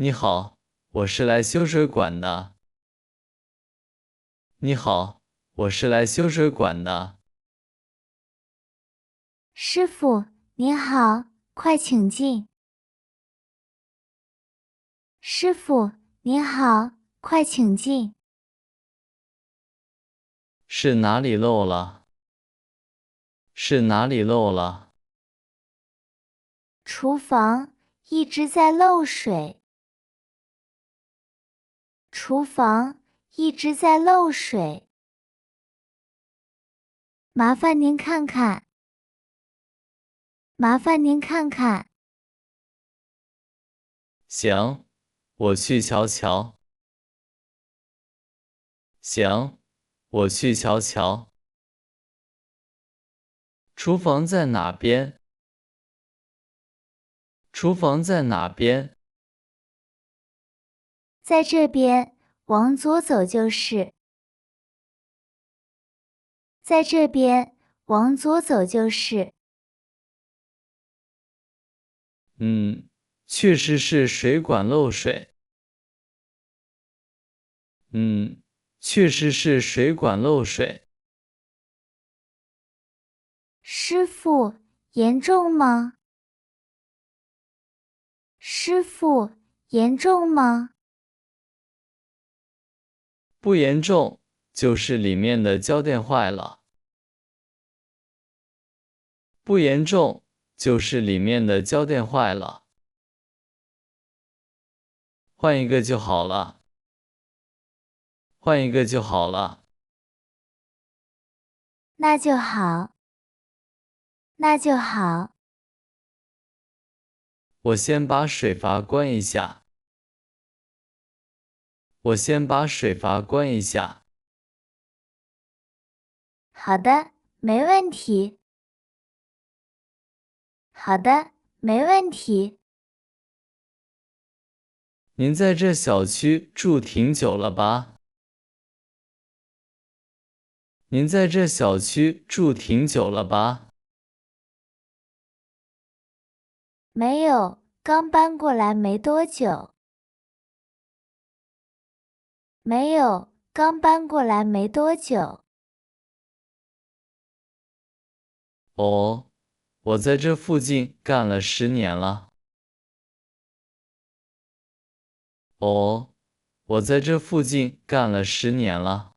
你好，我是来修水管的。你好，我是来修水管的。师傅，您好，快请进。师傅，您好，快请进。是哪里漏了？是哪里漏了？厨房一直在漏水。厨房一直在漏水。麻烦您看看。麻烦您看看。行，我去瞧瞧。行，我去瞧瞧。厨房在哪边？厨房在哪边？在这边，往左走就是。在这边，往左走就是。确实是水管漏水。确实是水管漏水。师傅，严重吗？师傅，严重吗？不严重，就是里面的胶垫坏了。不严重，就是里面的胶垫坏了。换一个就好了。换一个就好了。那就好。那就好。我先把水阀关一下。我先把水阀关一下。好的，没问题。好的，没问题。您在这小区住挺久了吧？您在这小区住挺久了吧？没有，刚搬过来没多久。没有，刚搬过来没多久。哦，我在这附近干了10年了。哦，我在这附近干了10年了。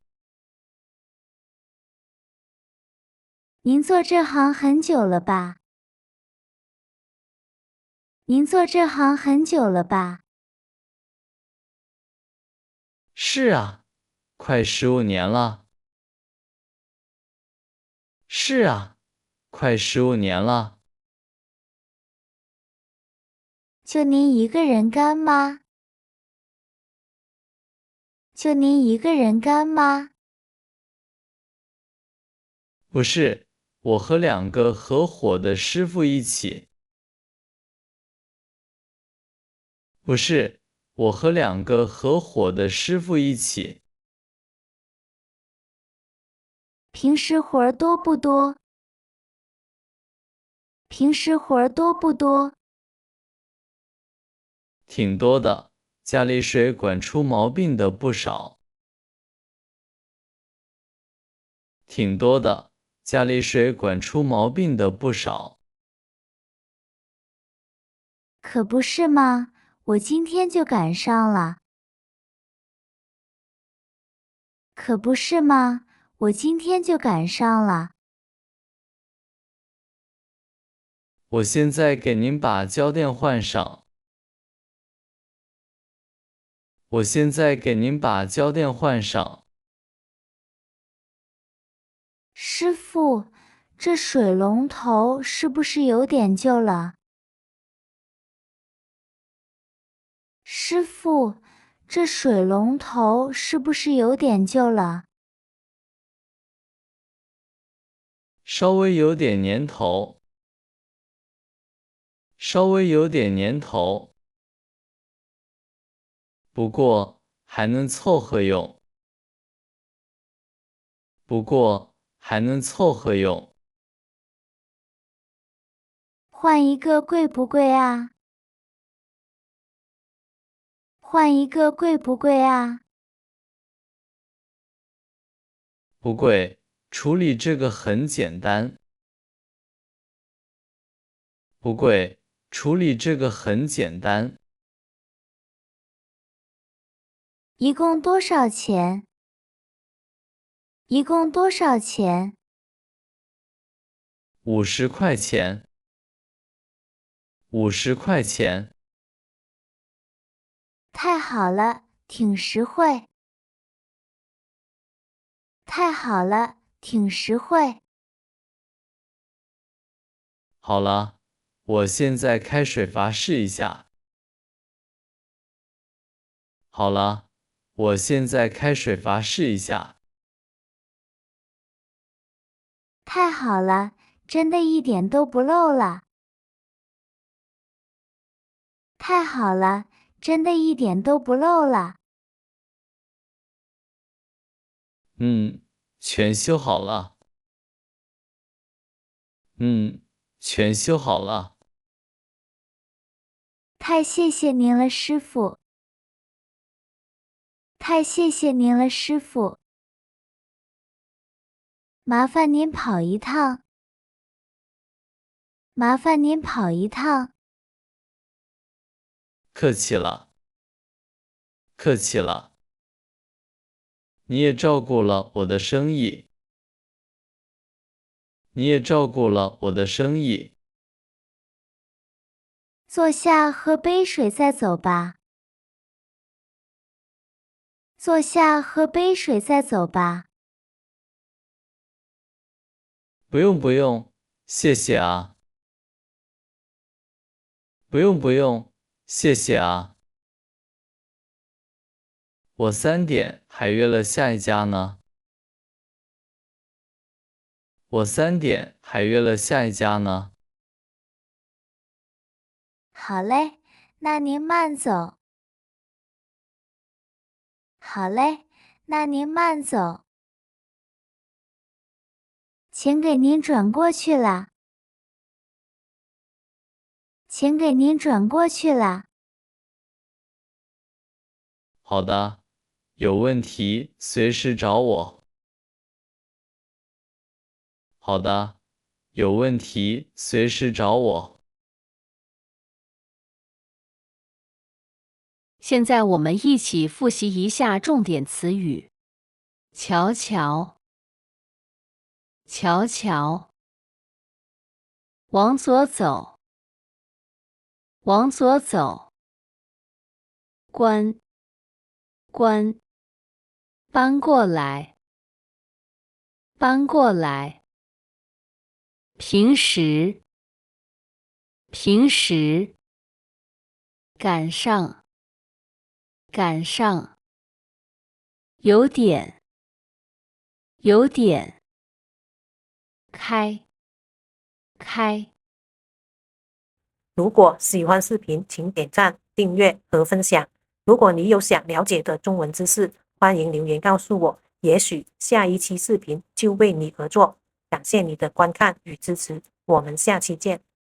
您做这行很久了吧？您做这行很久了吧？是啊，快15年了。是啊，快15年了。就您一个人干吗？就您一个人干吗？不是，我和2个合伙的师傅一起。不是，我和2个合伙的师傅一起。平时活儿多不多？平时活儿多不多？挺多的，家里水管出毛病的不少。挺多的，家里水管出毛病的不少。可不是嘛，我今天就赶上了。可不是嘛，我今天就赶上了。我现在给您把胶垫换上。我现在给您把胶垫换上。师傅，这水龙头是不是有点旧了？师傅，这水龙头是不是有点旧了？稍微有点年头。稍微有点年头。不过还能凑合用。不过还能凑合用。换一个贵不贵啊？换一个贵不贵啊？不贵，处理这个很简单。不贵，处理这个很简单。一共多少钱？一共多少钱？50块钱。50块钱。太好了，挺实惠。太好了，挺实惠。好了，我现在开水阀试一下。好了，我现在开水阀试一下。太好了，真的一点都不漏了。太好了，真的一点都不漏了。全修好了。全修好了。太谢谢您了，师傅。太谢谢您了，师傅。麻烦您跑一趟。麻烦您跑一趟。客气了。客气了。你也照顾了我的生意。你也照顾了我的生意。坐下喝杯水再走吧。坐下喝杯水再走吧。不用不用，谢谢啊。不用不用，谢谢啊。我3点还约了下一家呢。我3点还约了下一家呢。好嘞，那您慢走。好嘞，那您慢走。请给您转过去了。请给您转过去了。好的，有问题随时找我。好的，有问题随时找我。现在我们一起复习一下重点词语。瞧瞧，瞧瞧。往左走，往左走。关，关。搬过来，搬过来。平时，平时。赶上，赶上。有点，有点。开，开。如果喜欢视频，请点赞、订阅和分享。如果你有想了解的中文知识，欢迎留言告诉我，也许下一期视频就为你而做。感谢你的观看与支持，我们下期见。